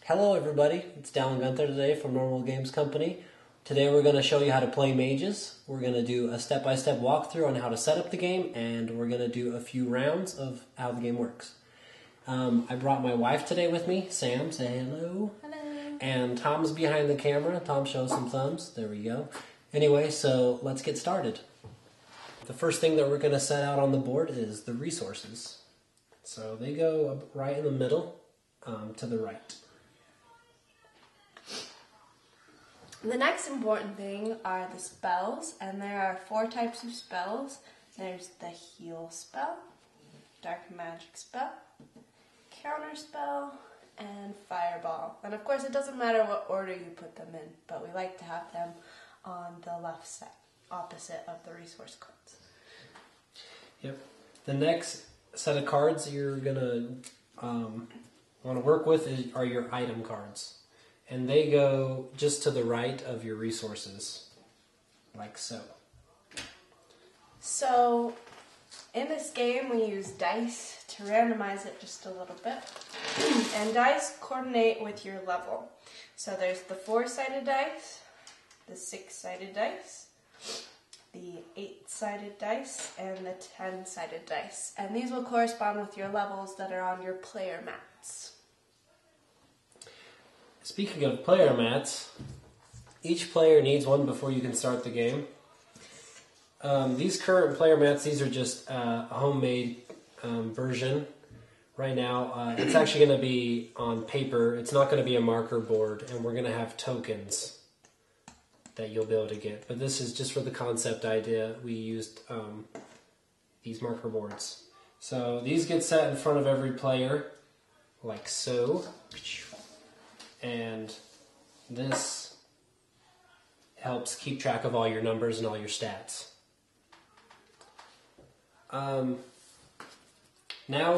Hello everybody, it's Dallin Gunther today from Normal Games Company. Today we're going to show you how to play mages. We're going to do a step-by-step walkthrough on how to set up the game, and we're going to do a few rounds of how the game works. I brought my wife today with me, Sam, say hello. Hello. And Tom's behind the camera. Tom shows some thumbs, there we go. Anyway, so let's get started. The first thing that we're going to set out on the board is the resources. So they go right in the middle, to the right. The next important thing are the spells, and there are 4 types of spells. There's the heal spell, dark magic spell, counter spell, and fireball. And of course it doesn't matter what order you put them in, but we like to have them on the left side, opposite of the resource cards. Yep. The next set of cards you're going to want to work with are your item cards. And they go just to the right of your resources, like so. So, in this game we use dice to randomize it just a little bit. And dice coordinate with your level. So there's the 4-sided dice, the 6-sided dice, the 8-sided dice, and the 10-sided dice. And these will correspond with your levels that are on your player mats. Speaking of player mats, each player needs one before you can start the game. These current player mats, these are just a homemade version. Right now, it's actually going to be on paper. It's not going to be a marker board, and we're going to have tokens that you'll be able to get. But this is just for the concept idea. We used these marker boards. So these get set in front of every player, like so. And this helps keep track of all your numbers and all your stats. Now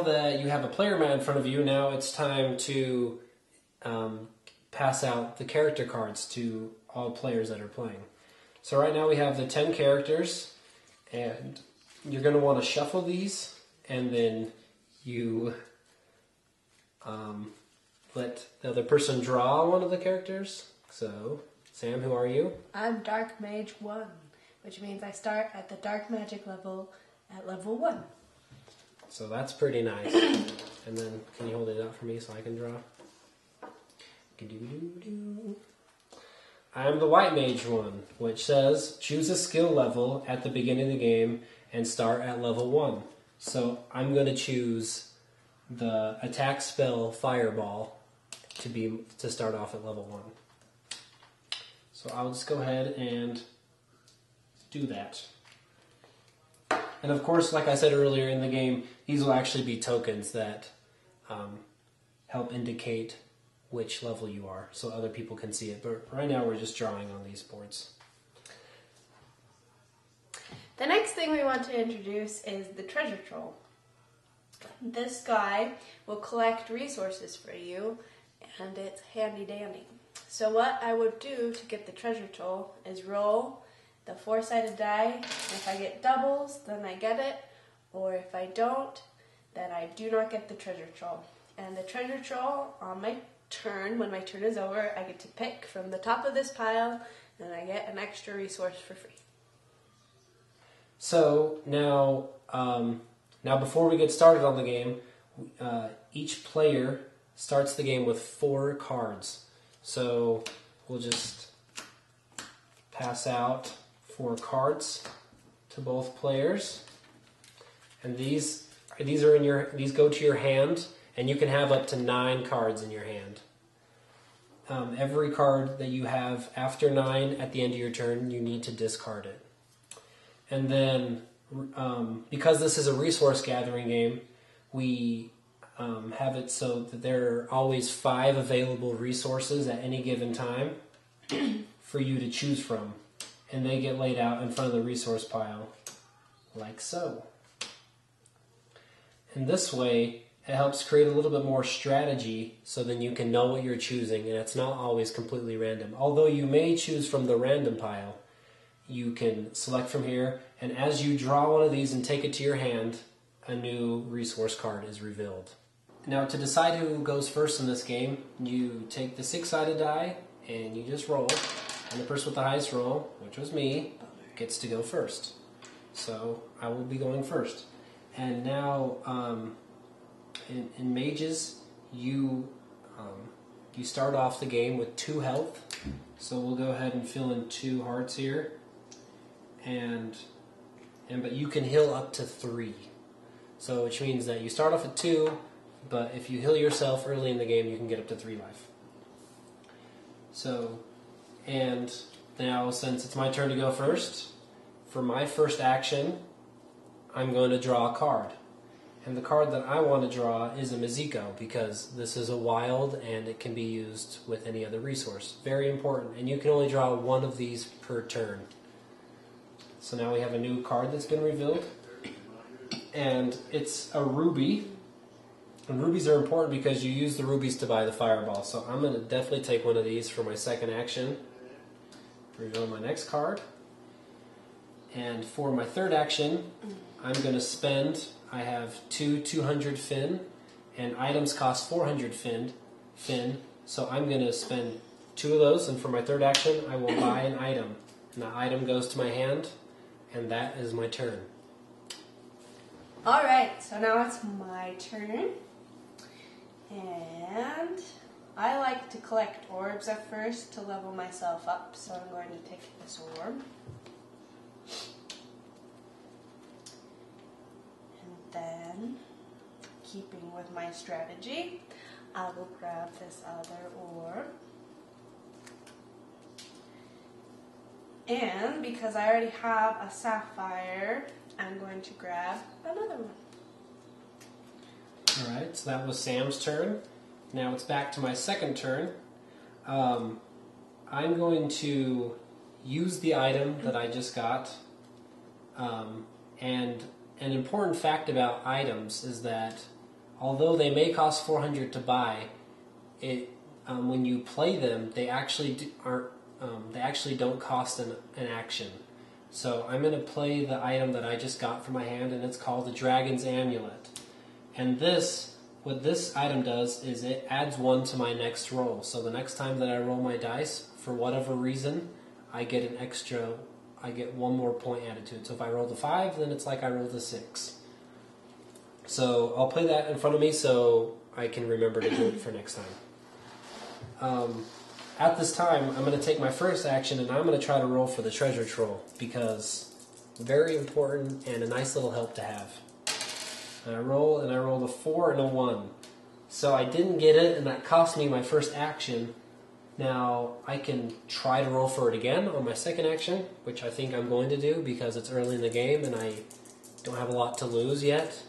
that you have a player mat in front of you, now it's time to pass out the character cards to all players that are playing. So right now we have the 10 characters, and you're going to want to shuffle these, and then you let the other person draw one of the characters. So, Sam, who are you? I'm Dark Mage 1, which means I start at the Dark Magic level at level 1. So that's pretty nice. And then, can you hold it up for me so I can draw? I'm the White Mage 1, which says, choose a skill level at the beginning of the game and start at level 1. So I'm going to choose the attack spell Fireball to start off at level 1. So I'll just go ahead and do that. And of course, like I said earlier in the game, these will actually be tokens that help indicate which level you are, so other people can see it. But right now we're just drawing on these boards. The next thing we want to introduce is the treasure troll. This guy will collect resources for you, and it's handy dandy. So what I would do to get the treasure troll is roll the 4-sided die. If I get doubles, then I get it, or if I don't, then I do not get the treasure troll. And the treasure troll, on my turn, when my turn is over, I get to pick from the top of this pile, and I get an extra resource for free. So now before we get started on the game, each player starts the game with 4 cards. So we'll just pass out 4 cards to both players, and these go to your hand, and you can have up to 9 cards in your hand. Every card that you have after 9 at the end of your turn, you need to discard it. And then, because this is a resource gathering game, we have it so that there are always 5 available resources at any given time for you to choose from. And they get laid out in front of the resource pile, like so. And this way, it helps create a little bit more strategy, so then you can know what you're choosing, and it's not always completely random. Although you may choose from the random pile, you can select from here, and as you draw one of these and take it to your hand, a new resource card is revealed. Now to decide who goes first in this game, you take the 6-sided die and you just roll. And the person with the highest roll, which was me, gets to go first. So I will be going first. And now in mages, you start off the game with 2 health. So we'll go ahead and fill in 2 hearts here. But you can heal up to 3. So which means that you start off at 2, but if you heal yourself early in the game, you can get up to 3 life. So, and now since it's my turn to go first, for my first action, I'm going to draw a card. And the card that I want to draw is a Maziko, because this is a wild and it can be used with any other resource. Very important. And you can only draw 1 of these per turn. So now we have a new card that's been revealed. And it's a ruby. And rubies are important because you use the rubies to buy the fireball. So I'm going to definitely take 1 of these for my second action. Reveal my next card. And for my third action, I'm going to spend... I have 200 fin, and items cost 400 fin, so I'm going to spend 2 of those, and for my third action, I will buy an item. And the item goes to my hand, and that is my turn. Alright, so now it's my turn. And I like to collect orbs at first to level myself up, so I'm going to take this orb. Then, keeping with my strategy, I will grab this other orb. And because I already have a sapphire, I'm going to grab another one. Alright, so that was Sam's turn. Now it's back to my second turn. I'm going to use the item that I just got, and an important fact about items is that although they may cost 400 to buy, when you play them, they actually don't cost an action. So I'm going to play the item that I just got from my hand, and it's called the Dragon's Amulet. And what this item does is it adds 1 to my next roll. So the next time that I roll my dice, for whatever reason, I get 1 more point added to it. So if I roll the 5, then it's like I rolled a 6. So I'll play that in front of me so I can remember to do it for next time. At this time, I'm going to take my first action and I'm going to try to roll for the treasure troll, because very important and a nice little help to have. And I rolled a 4 and a 1. So I didn't get it, and that cost me my first action. Now, I can try to roll for it again on my second action, which I think I'm going to do because it's early in the game and I don't have a lot to lose yet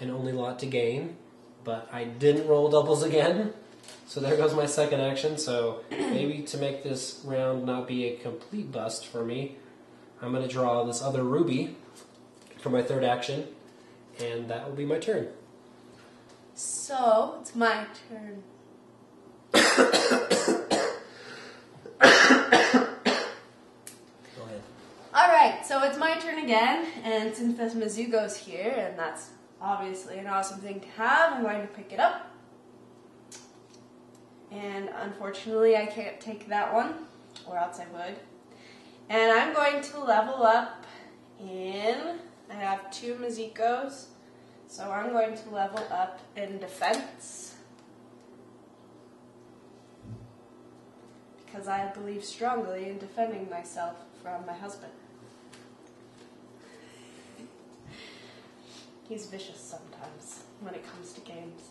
and only a lot to gain. But I didn't roll doubles again, so there goes my second action. So maybe to make this round not be a complete bust for me, I'm going to draw this other ruby for my third action, and that will be my turn. So, it's my turn. Alright, so it's my turn again, and since this Mizugo's here, and that's obviously an awesome thing to have, I'm going to pick it up. And unfortunately I can't take that one, or else I would. And I'm going to level up I have 2 Mizukos, so I'm going to level up in defense. Because I believe strongly in defending myself from my husband. He's vicious sometimes when it comes to games.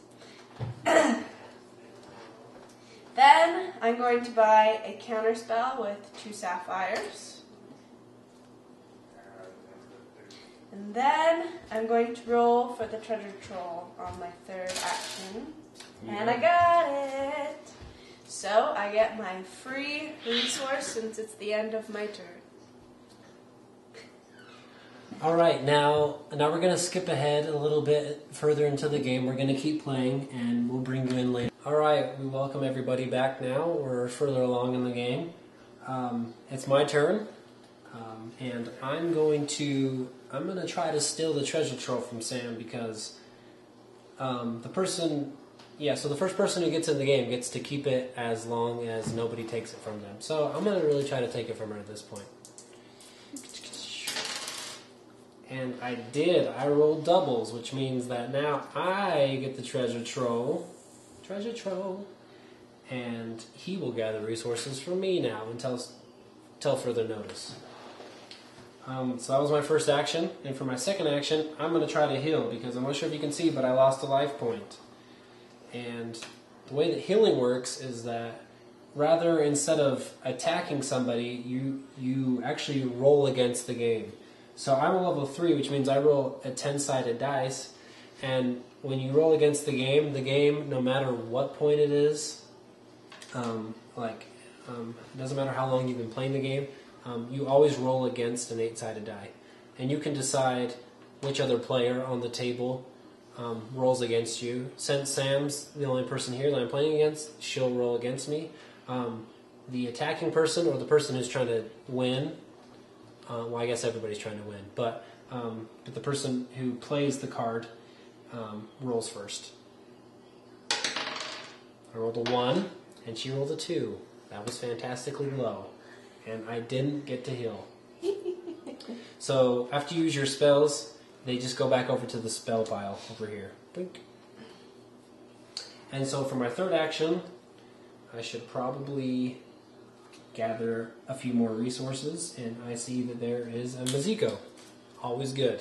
Then I'm going to buy a counterspell with 2 sapphires. And then I'm going to roll for the treasure troll on my third action. And I got it! So I get my free resource since it's the end of my turn. Alright, now we're going to skip ahead a little bit further into the game. We're going to keep playing and we'll bring you in later. Alright, we welcome everybody back now. We're further along in the game. It's my turn. And I'm going to try to steal the treasure trove from Sam because the person, so the first person who gets in the game gets to keep it as long as nobody takes it from them. So I'm going to really try to take it from her at this point. And I did. I rolled doubles, which means that now I get the treasure troll. Treasure troll. And he will gather resources from me now until further notice. So that was my first action. And for my second action, I'm going to try to heal, because I'm not sure if you can see, but I lost a life point. And the way that healing works is that instead of attacking somebody, you actually roll against the game. So I'm a level 3, which means I roll a 10-sided dice. And when you roll against the game, no matter what point it is, it doesn't matter how long you've been playing the game, you always roll against an 8-sided die. And you can decide which other player on the table rolls against you. Since Sam's the only person here that I'm playing against, she'll roll against me. The attacking person, or the person who's trying to win, well, I guess everybody's trying to win, but the person who plays the card rolls first. I rolled a 1, and she rolled a 2. That was fantastically low, and I didn't get to heal. So after you use your spells, they just go back over to the spell pile over here. Blink. And so for my third action, I should probably gather a few more resources, and I see that there is a Maziko. Always good.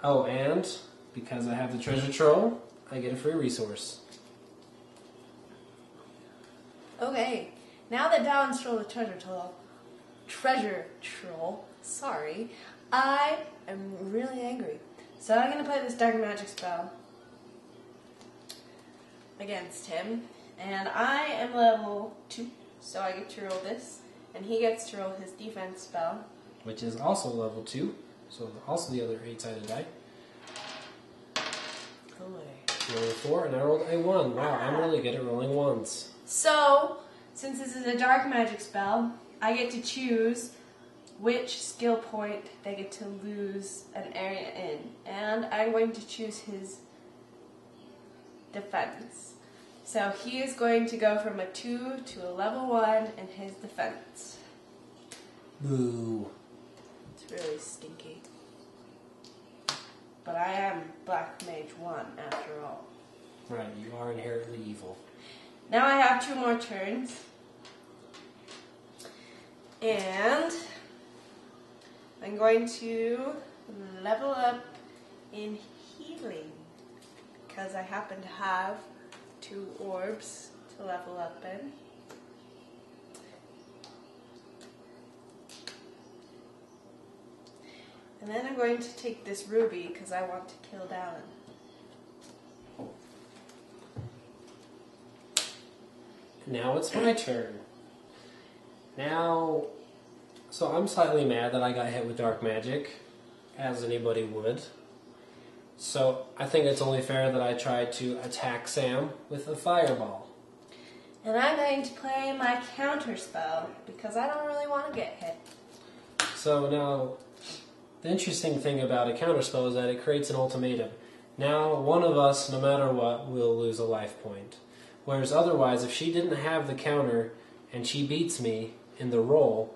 Oh, and because I have the treasure troll, I get a free resource. Okay, now that Dallin stole the treasure troll, I am really angry. So I'm going to play this dark magic spell against him, and I am level 2, so I get to roll this, and he gets to roll his defense spell, which is also level 2, so also the other 8-sided die. Rolled a 4, and I rolled a 1. Wow, I'm really good at rolling 1s. So, since this is a dark magic spell, I get to choose which skill point they get to lose an area in, and I'm going to choose his defense. So he is going to go from a 2 to a level 1 in his defense. Boo. It's really stinky. But I am Black Mage 1 after all. Right, you are inherently evil. Now I have 2 more turns. And I'm going to level up in healing, because I happen to have 2 orbs to level up in. And then I'm going to take this ruby because I want to kill Dallin. Now it's my turn. So I'm slightly mad that I got hit with dark magic, as anybody would. So I think it's only fair that I try to attack Sam with a fireball. And I'm going to play my counter spell because I don't really want to get hit. So now, the interesting thing about a counter spell is that it creates an ultimatum. Now, one of us, no matter what, will lose a life point. Whereas otherwise, if she didn't have the counter and she beats me in the roll,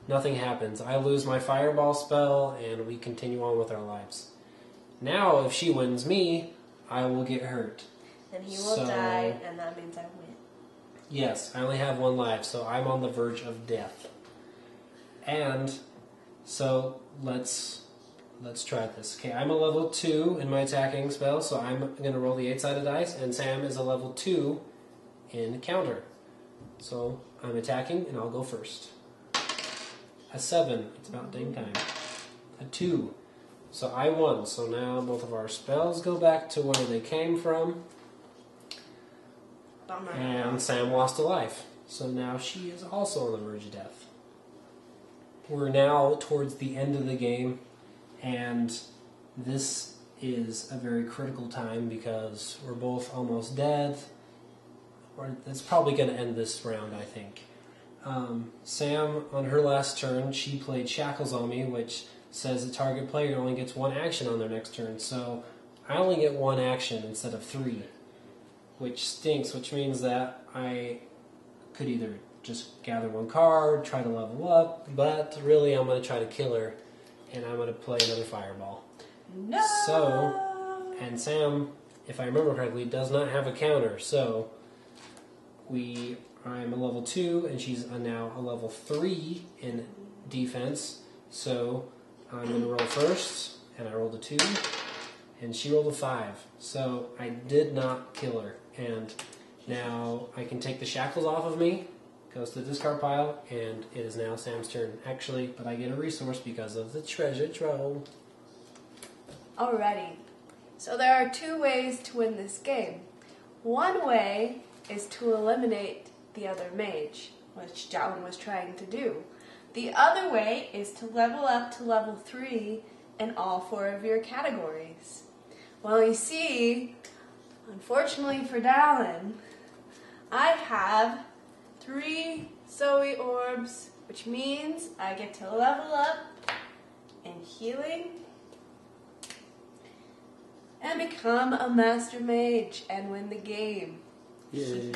nothing happens. I lose my fireball spell and we continue on with our lives. Now, if she wins me, I will get hurt. Then he will die, and that means I win. Yes, I only have 1 life, so I'm on the verge of death. And so let's try this. Okay, I'm a level 2 in my attacking spell, so I'm going to roll the 8-sided dice, and Sam is a level 2 in counter. So I'm attacking, and I'll go first. A 7, it's about dang time. A 2, so I won. So now both of our spells go back to where they came from. Bummer. And Sam lost a life. So now she is also on the verge of death. We're now towards the end of the game, and this is a very critical time because we're both almost dead. That's probably going to end this round, I think. Sam, on her last turn, she played Shackles on me, which says the target player only gets one action on their next turn. So I only get one action instead of 3, which stinks, which means that I could either just gather one card, try to level up, but really I'm going to try to kill her, and I'm going to play another fireball. No! So, and Sam, if I remember correctly, does not have a counter, so I'm a level 2, and she's now a level 3 in defense, so I'm going to roll first, and I rolled a 2, and she rolled a 5, so I did not kill her, and now I can take the shackles off of me, goes to the discard pile, and it is now Sam's turn, actually, but I get a resource because of the treasure trove. Alrighty. So there are 2 ways to win this game. One way is to eliminate the other mage, which Jalen was trying to do. The other way is to level up to level 3 in all 4 of your categories. Well, you see, unfortunately for Dallin, I have 3 Zoe orbs, which means I get to level up in healing and become a master mage and win the game. Yay.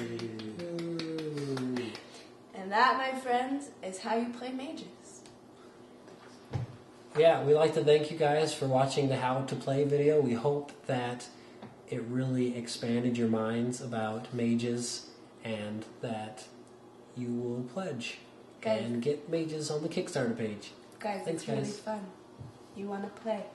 And that, my friends, is how you play mages. Yeah, we'd like to thank you guys for watching the How to Play video. We hope that it really expanded your minds about mages and that you will pledge and get mages on the Kickstarter page. Guys, Thanks, it's really guys. fun. You want to play.